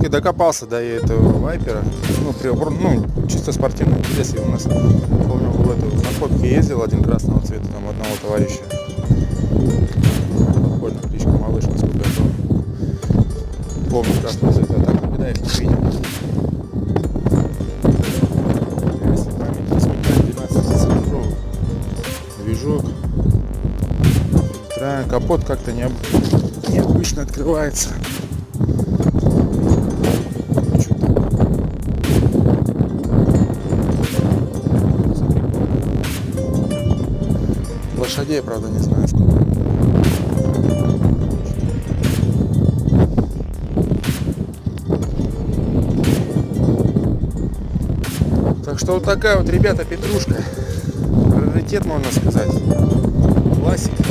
все-таки докопался до этого вайпера. Ну, чисто спортивный интерес. И у нас, помню, в эту находке ездил один красного цвета, там одного товарища. Буквально кличка Малыш, насколько я помню красного цвета. А так никогда их не видел. Если память не изменяет, 12 сантиметров движок. Капот как-то необычно открывается. Лошадей, правда, не знаю сколько. Так что вот такая вот, ребята, петрушка. Раритет, можно сказать. Классика.